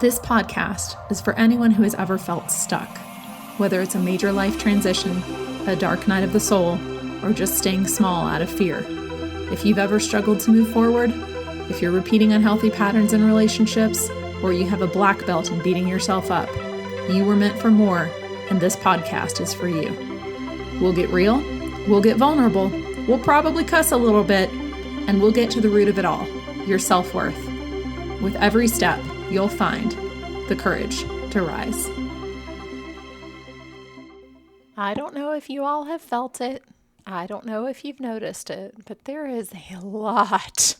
This podcast is for anyone who has ever felt stuck, whether it's a major life transition, a dark night of the soul, or just staying small out of fear. If you've ever struggled to move forward, if you're repeating unhealthy patterns in relationships, or you have a black belt in beating yourself up, you were meant for more, and this podcast is for you. We'll get real, we'll get vulnerable, we'll probably cuss a little bit, and we'll get to the root of it all, your self-worth. With every step, you'll find the courage to rise. I don't know if you all have felt it. I don't know if you've noticed it, but there is a lot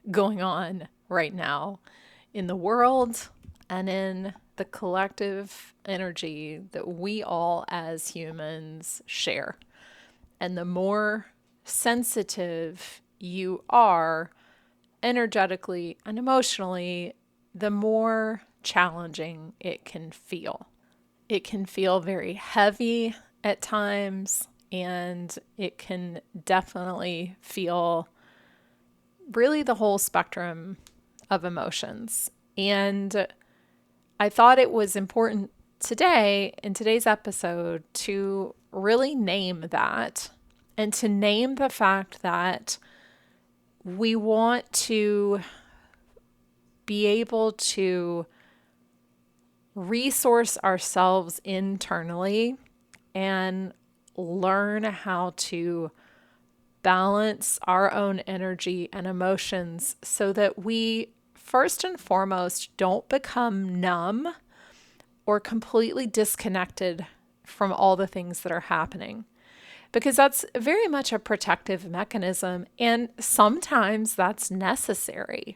going on right now in the world and in the collective energy that we all as humans share. And the more sensitive you are energetically and emotionally, the more challenging it can feel. It can feel very heavy at times, and it can definitely feel really the whole spectrum of emotions. And I thought it was important today, in today's episode, to really name that and to name the fact that we want to be able to resource ourselves internally and learn how to balance our own energy and emotions so that we, first and foremost, don't become numb or completely disconnected from all the things that are happening. Because that's very much a protective mechanism, and sometimes that's necessary.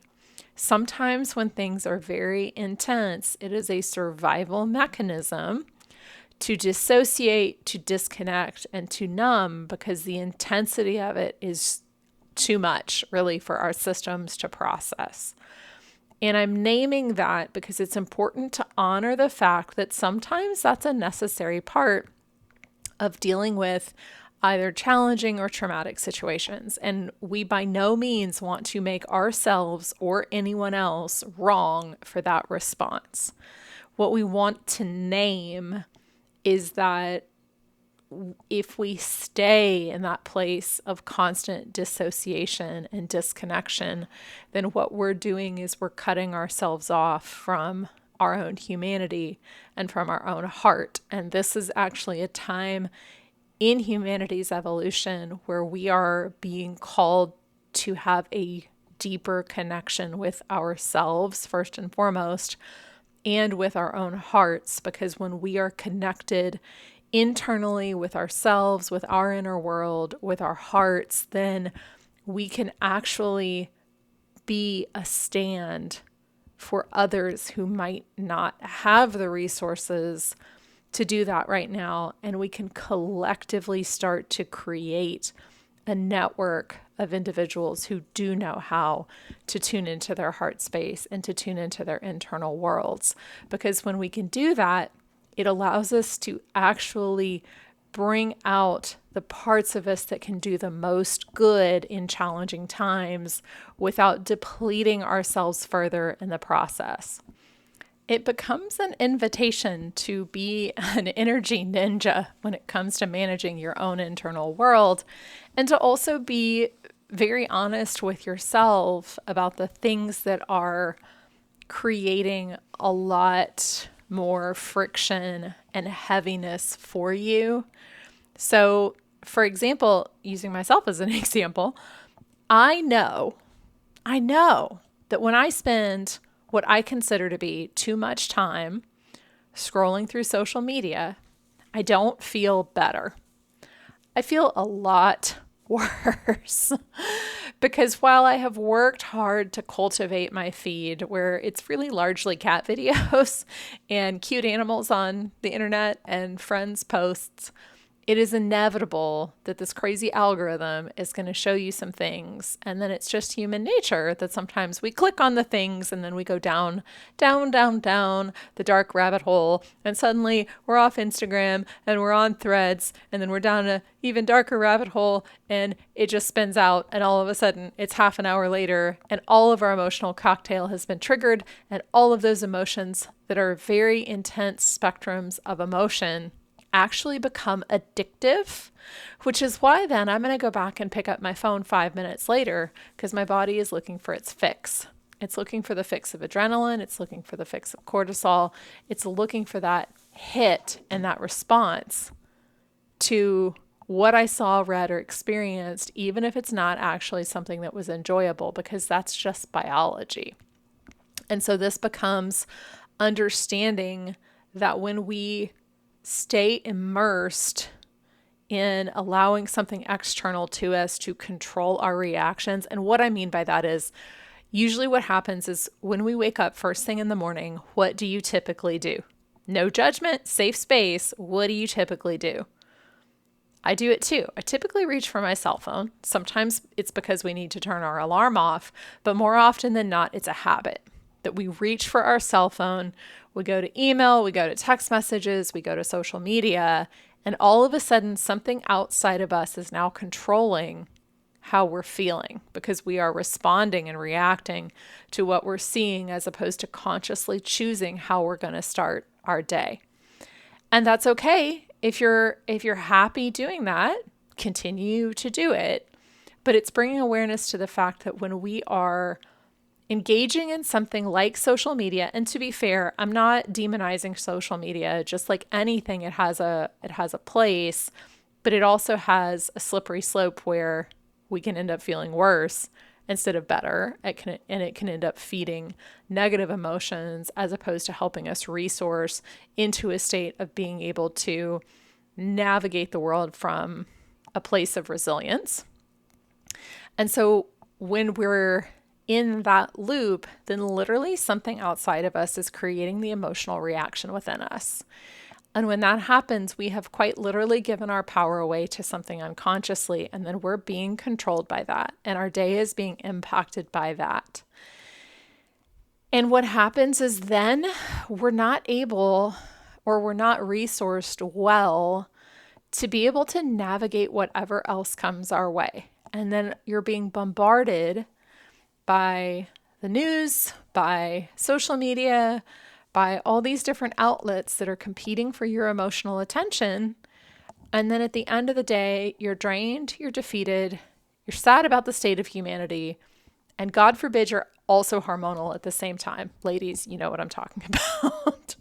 Sometimes when things are very intense, it is a survival mechanism to dissociate, to disconnect, and to numb because the intensity of it is too much, really, for our systems to process. And I'm naming that because it's important to honor the fact that sometimes that's a necessary part of dealing with either challenging or traumatic situations. And we by no means want to make ourselves or anyone else wrong for that response. What we want to name is that if we stay in that place of constant dissociation and disconnection, then what we're doing is we're cutting ourselves off from our own humanity and from our own heart. And this is actually a time in humanity's evolution where we are being called to have a deeper connection with ourselves, first and foremost, and with our own hearts, because when we are connected internally with ourselves, with our inner world, with our hearts, then we can actually be a stand for others who might not have the resources to do that right now. And we can collectively start to create a network of individuals who do know how to tune into their heart space and to tune into their internal worlds. Because when we can do that, it allows us to actually bring out the parts of us that can do the most good in challenging times without depleting ourselves further in the process. It becomes an invitation to be an energy ninja when it comes to managing your own internal world, and to also be very honest with yourself about the things that are creating a lot more friction and heaviness for you. So, for example, using myself as an example, I know that when I spend what I consider to be too much time scrolling through social media, I don't feel better. I feel a lot worse because while I have worked hard to cultivate my feed where it's really largely cat videos and cute animals on the internet and friends' posts, it is inevitable that this crazy algorithm is going to show you some things. And then it's just human nature that sometimes we click on the things and then we go down, down, down, down the dark rabbit hole. And suddenly we're off Instagram and we're on Threads, and then we're down an even darker rabbit hole, and it just spins out. And all of a sudden it's half an hour later and all of our emotional cocktail has been triggered. And all of those emotions that are very intense spectrums of emotion actually become addictive, which is why then I'm going to go back and pick up my phone 5 minutes later, because my body is looking for its fix. It's looking for the fix of adrenaline. It's looking for the fix of cortisol. It's looking for that hit and that response to what I saw, read, or experienced, even if it's not actually something that was enjoyable, because that's just biology. And so this becomes understanding that when we stay immersed in allowing something external to us to control our reactions. And what I mean by that is usually what happens is when we wake up first thing in the morning, what do you typically do? No judgment, safe space. What do you typically do? I do it too. I typically reach for my cell phone. Sometimes it's because we need to turn our alarm off, but more often than not, it's a habit that we reach for our cell phone. We go to email, we go to text messages, we go to social media, and all of a sudden something outside of us is now controlling how we're feeling, because we are responding and reacting to what we're seeing as opposed to consciously choosing how we're going to start our day. And that's okay. If you're happy doing that, continue to do it. But it's bringing awareness to the fact that when we are engaging in something like social media, and to be fair, I'm not demonizing social media. Just like anything, it has a place, but it also has a slippery slope where we can end up feeling worse instead of better. It can end up feeding negative emotions as opposed to helping us resource into a state of being able to navigate the world from a place of resilience. And so when we're in that loop, then literally something outside of us is creating the emotional reaction within us. And when that happens, we have quite literally given our power away to something unconsciously, and then we're being controlled by that, and our day is being impacted by that. And what happens is then we're not able, or we're not resourced well to be able to navigate whatever else comes our way. And then you're being bombarded by the news, by social media, by all these different outlets that are competing for your emotional attention. And then at the end of the day, you're drained, you're defeated, you're sad about the state of humanity, and God forbid you're also hormonal at the same time. Ladies, you know what I'm talking about.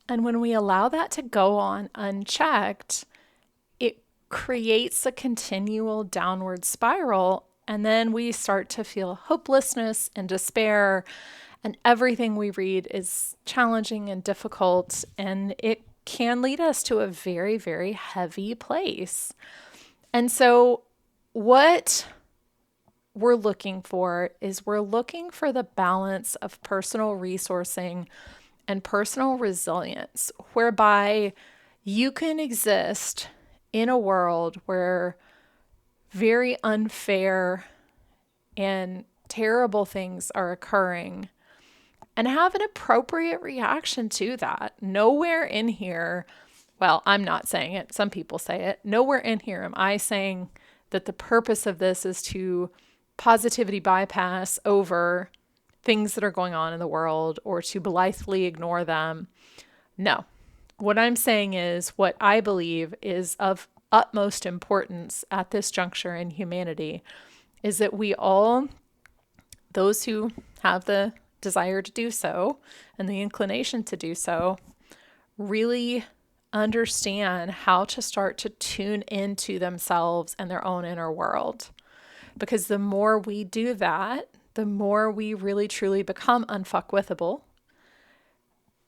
And when we allow that to go on unchecked, it creates a continual downward spiral. And then we start to feel hopelessness and despair, and everything we read is challenging and difficult, and it can lead us to a very, very heavy place. And so what we're looking for is we're looking for the balance of personal resourcing and personal resilience, whereby you can exist in a world where very unfair and terrible things are occurring and have an appropriate reaction to that. Nowhere in here, well, I'm not saying it, some people say it, nowhere in here am I saying that the purpose of this is to positivity bypass over things that are going on in the world or to blithely ignore them. No. What I'm saying is what I believe is of utmost importance at this juncture in humanity is that we all, those who have the desire to do so and the inclination to do so, really understand how to start to tune into themselves and their own inner world. Because the more we do that, the more we really truly become unfuckwithable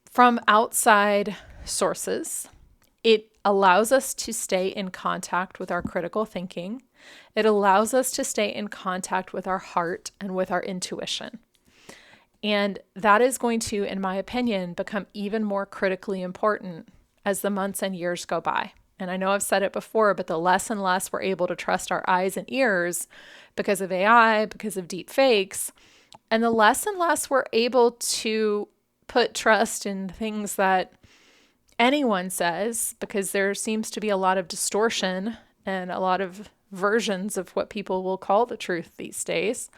from outside sources. It allows us to stay in contact with our critical thinking. It allows us to stay in contact with our heart and with our intuition. And that is going to, in my opinion, become even more critically important as the months and years go by. And I know I've said it before, but the less and less we're able to trust our eyes and ears because of AI, because of deep fakes, and the less and less we're able to put trust in things that anyone says, because there seems to be a lot of distortion and a lot of versions of what people will call the truth these days.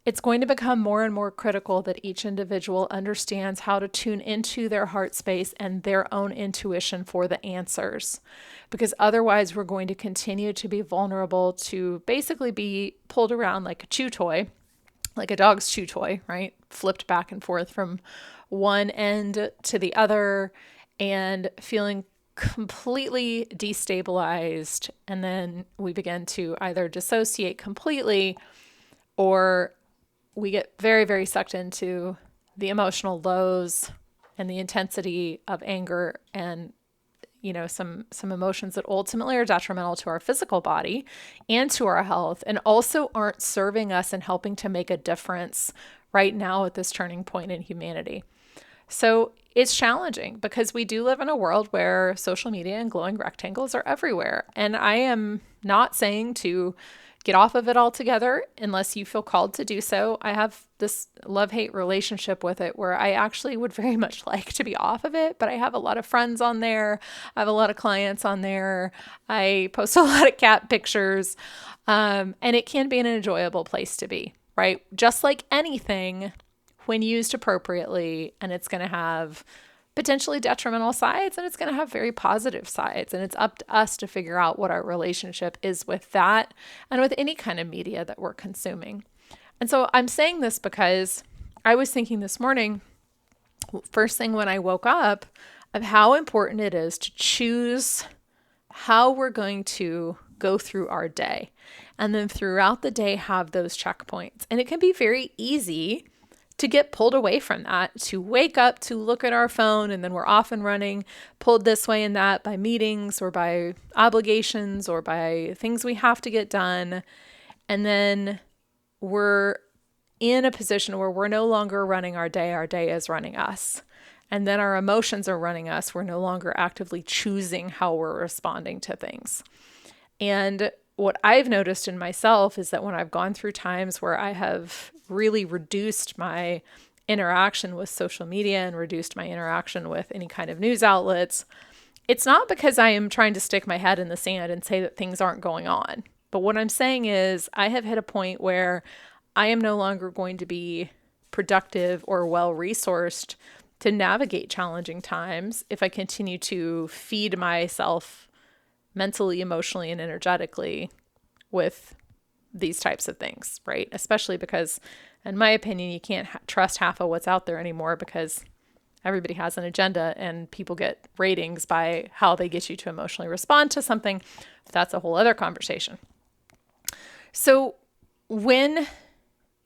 It's going to become more and more critical that each individual understands how to tune into their heart space and their own intuition for the answers. Because otherwise, we're going to continue to be vulnerable to basically be pulled around like a chew toy, like a dog's chew toy, right? Flipped back and forth from one end to the other and feeling completely destabilized. And then we begin to either dissociate completely, or we get very, very sucked into the emotional lows and the intensity of anger and, some emotions that ultimately are detrimental to our physical body and to our health, and also aren't serving us and helping to make a difference right now at this turning point in humanity. So it's challenging because we do live in a world where social media and glowing rectangles are everywhere. And I am not saying to get off of it altogether unless you feel called to do so. I have this love-hate relationship with it where I actually would very much like to be off of it, but I have a lot of friends on there. I have a lot of clients on there. I post a lot of cat pictures, and it can be an enjoyable place to be, right? Just like anything, when used appropriately, and it's going to have potentially detrimental sides and it's going to have very positive sides. And it's up to us to figure out what our relationship is with that and with any kind of media that we're consuming. And so I'm saying this because I was thinking this morning, first thing when I woke up, of how important it is to choose how we're going to go through our day. And then throughout the day, have those checkpoints. And it can be very easy to get pulled away from that, to wake up, to look at our phone, and then we're off and running, pulled this way and that by meetings or by obligations or by things we have to get done. And then we're in a position where we're no longer running our day is running us. And then our emotions are running us. We're no longer actively choosing how we're responding to things. And what I've noticed in myself is that when I've gone through times where I have really reduced my interaction with social media and reduced my interaction with any kind of news outlets, it's not because I am trying to stick my head in the sand and say that things aren't going on. But what I'm saying is I have hit a point where I am no longer going to be productive or well-resourced to navigate challenging times if I continue to feed myself mentally, emotionally, and energetically with these types of things, right? Especially because, in my opinion, you can't trust half of what's out there anymore because everybody has an agenda and people get ratings by how they get you to emotionally respond to something. That's a whole other conversation. So when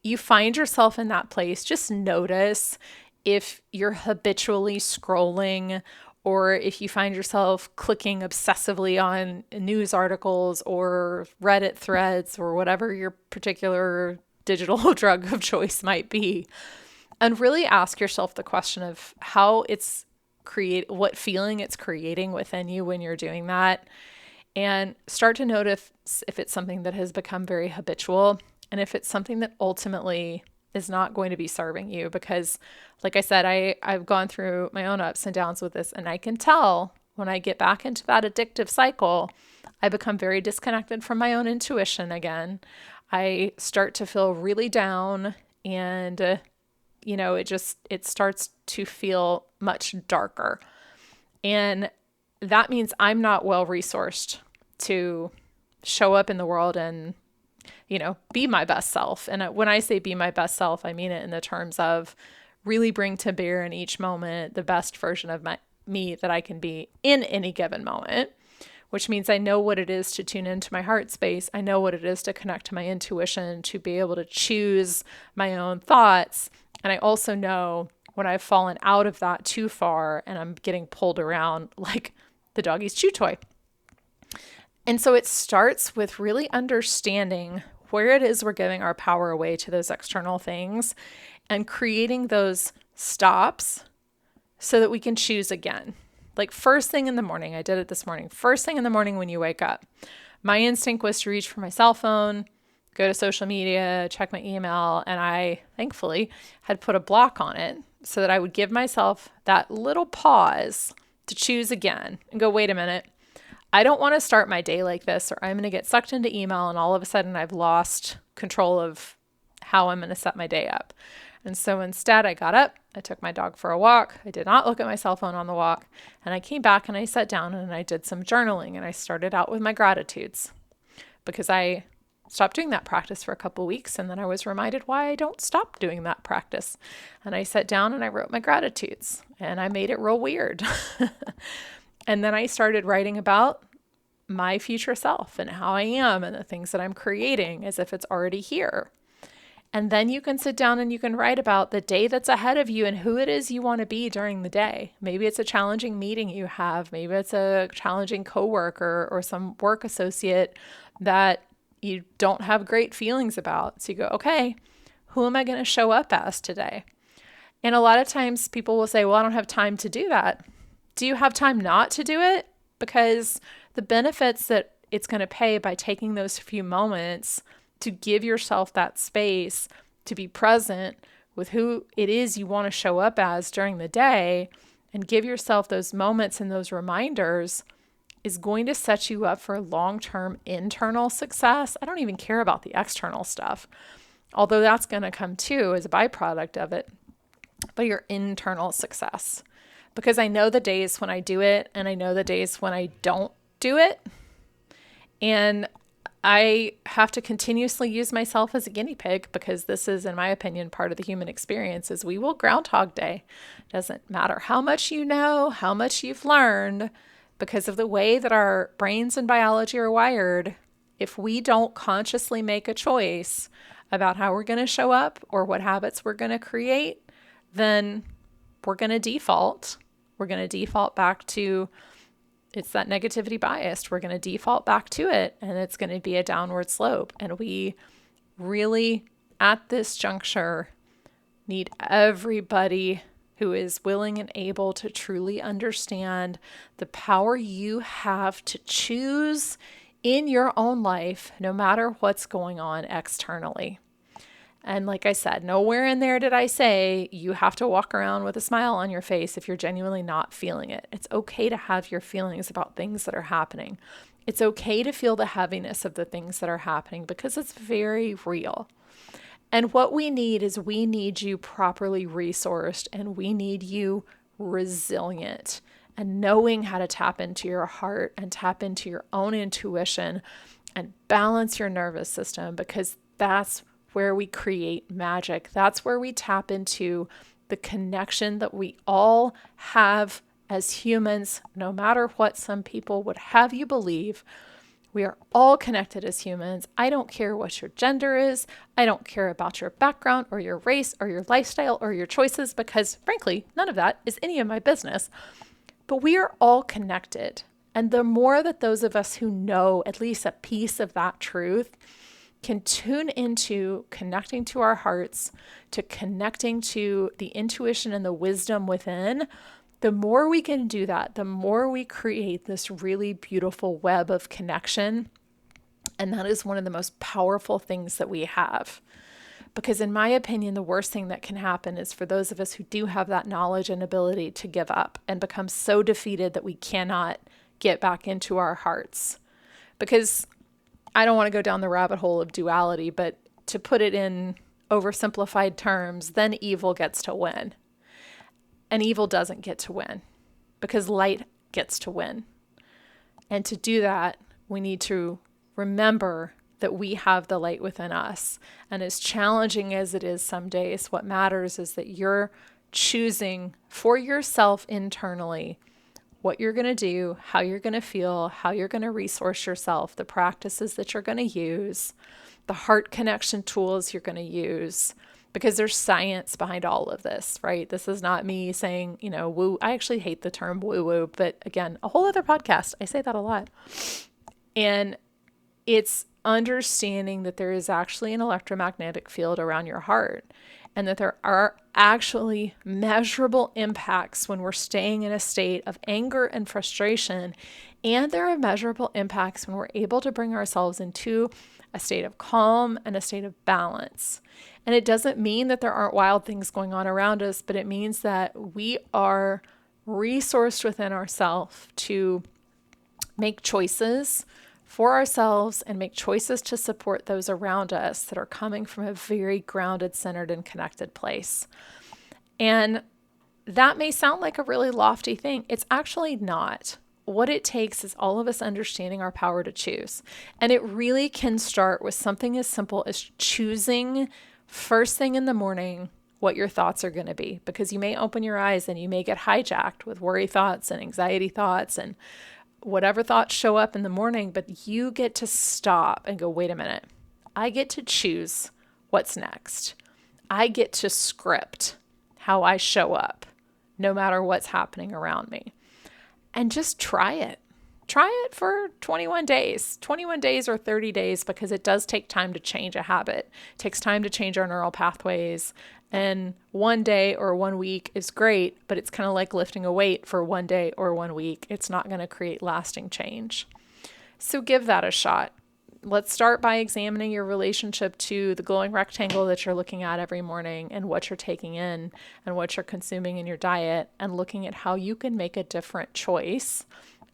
you find yourself in that place, just notice if you're habitually scrolling, or if you find yourself clicking obsessively on news articles or Reddit threads or whatever your particular digital drug of choice might be. And really ask yourself the question of how what feeling it's creating within you when you're doing that. And start to notice if it's something that has become very habitual and if it's something that ultimately is not going to be serving you. Because like I said, I've gone through my own ups and downs with this, and I can tell when I get back into that addictive cycle, I become very disconnected from my own intuition again. I start to feel really down, and it starts to feel much darker. And that means I'm not well resourced to show up in the world and be my best self. And when I say be my best self, I mean it in the terms of really bring to bear in each moment the best version of me that I can be in any given moment, which means I know what it is to tune into my heart space. I know what it is to connect to my intuition, to be able to choose my own thoughts. And I also know when I've fallen out of that too far and I'm getting pulled around like the doggy's chew toy. And so it starts with really understanding where it is we're giving our power away to those external things and creating those stops so that we can choose again. Like first thing in the morning, I did it this morning. First thing in the morning when you wake up, my instinct was to reach for my cell phone, go to social media, check my email, and I thankfully had put a block on it so that I would give myself that little pause to choose again and go, wait a minute. I don't want to start my day like this, or I'm going to get sucked into email and all of a sudden I've lost control of how I'm going to set my day up. And so instead I got up, I took my dog for a walk. I did not look at my cell phone on the walk. And I came back and I sat down and I did some journaling, and I started out with my gratitudes because I stopped doing that practice for a couple of weeks. And then I was reminded why I don't stop doing that practice. And I sat down and I wrote my gratitudes, and I made it real weird. And then I started writing about my future self and how I am and the things that I'm creating as if it's already here. And then you can sit down and you can write about the day that's ahead of you and who it is you want to be during the day. Maybe it's a challenging meeting you have. Maybe it's a challenging coworker or some work associate that you don't have great feelings about. So you go, okay, who am I going to show up as today? And a lot of times people will say, well, I don't have time to do that. Do you have time not to do it? Because the benefits that it's going to pay by taking those few moments to give yourself that space to be present with who it is you want to show up as during the day and give yourself those moments and those reminders is going to set you up for long-term internal success. I don't even care about the external stuff, although that's going to come too as a byproduct of it, but your internal success. Because I know the days when I do it and I know the days when I don't do it. And I have to continuously use myself as a guinea pig because this is, in my opinion, part of the human experience is we will Groundhog Day. Doesn't matter how much you know, how much you've learned, because of the way that our brains and biology are wired, if we don't consciously make a choice about how we're going to show up or what habits we're going to create, then we're going to default. We're going to default back to, it's that negativity bias. We're going to default back to it, and it's going to be a downward slope. And we really, at this juncture, need everybody who is willing and able to truly understand the power you have to choose in your own life, no matter what's going on externally. And like I said, nowhere in there did I say you have to walk around with a smile on your face if you're genuinely not feeling it. It's okay to have your feelings about things that are happening. It's okay to feel the heaviness of the things that are happening because it's very real. And what we need is we need you properly resourced, and we need you resilient and knowing how to tap into your heart and tap into your own intuition and balance your nervous system, because that's where we create magic. That's where we tap into the connection that we all have as humans, no matter what some people would have you believe. We are all connected as humans. I don't care what your gender is. I don't care about your background or your race or your lifestyle or your choices, because frankly, none of that is any of my business. But we are all connected. And the more that those of us who know at least a piece of that truth can tune into connecting to our hearts, to connecting to the intuition and the wisdom within, the more we can do that, the more we create this really beautiful web of connection. And that is one of the most powerful things that we have. Because in my opinion, the worst thing that can happen is for those of us who do have that knowledge and ability to give up and become so defeated that we cannot get back into our hearts. Because I don't want to go down the rabbit hole of duality, but to put it in oversimplified terms, then evil gets to win. And evil doesn't get to win because light gets to win. And to do that, we need to remember that we have the light within us. And as challenging as it is some days, what matters is that you're choosing for yourself internally what you're going to do, how you're going to feel, how you're going to resource yourself, the practices that you're going to use, the heart connection tools you're going to use, because there's science behind all of this, right? This is not me saying, woo. I actually hate the term woo-woo, but again, a whole other podcast. I say that a lot. And it's understanding that there is actually an electromagnetic field around your heart. and that there are actually measurable impacts when we're staying in a state of anger and frustration. And there are measurable impacts when we're able to bring ourselves into a state of calm and a state of balance. And it doesn't mean that there aren't wild things going on around us, but it means that we are resourced within ourselves to make choices for ourselves and make choices to support those around us that are coming from a very grounded, centered, and connected place. And that may sound like a really lofty thing. It's actually not. What it takes is all of us understanding our power to choose. And it really can start with something as simple as choosing first thing in the morning what your thoughts are going to be, because you may open your eyes and you may get hijacked with worry thoughts and anxiety thoughts and whatever thoughts show up in the morning, but you get to stop and go, wait a minute, I get to choose what's next. I get to script how I show up, no matter what's happening around me. And just try it. Try it for 21 days or 30 days, because it does take time to change a habit. It takes time to change our neural pathways. And one day or 1 week is great, but it's kind of like lifting a weight for 1 day or 1 week. It's not going to create lasting change. So give that a shot. Let's start by examining your relationship to the glowing rectangle that you're looking at every morning and what you're taking in and what you're consuming in your diet, and looking at how you can make a different choice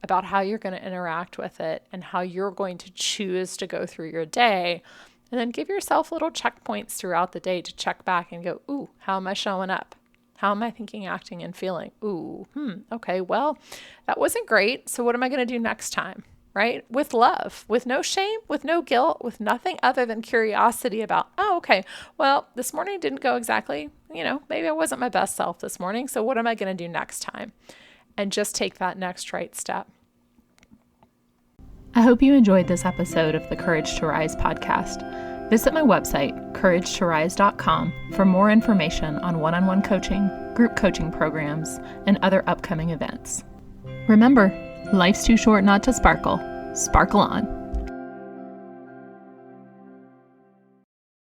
about how you're going to interact with it and how you're going to choose to go through your day. And then give yourself little checkpoints throughout the day to check back and go, ooh, how am I showing up? How am I thinking, acting, and feeling? Ooh, okay, well, that wasn't great. So what am I going to do next time? Right? With love, with no shame, with no guilt, with nothing other than curiosity about, oh, okay, well, this morning didn't go exactly, maybe I wasn't my best self this morning. So what am I going to do next time? And just take that next right step. I hope you enjoyed this episode of the Courage to Rise podcast. Visit my website, couragetorise.com, for more information on one-on-one coaching, group coaching programs, and other upcoming events. Remember, life's too short not to sparkle. Sparkle on.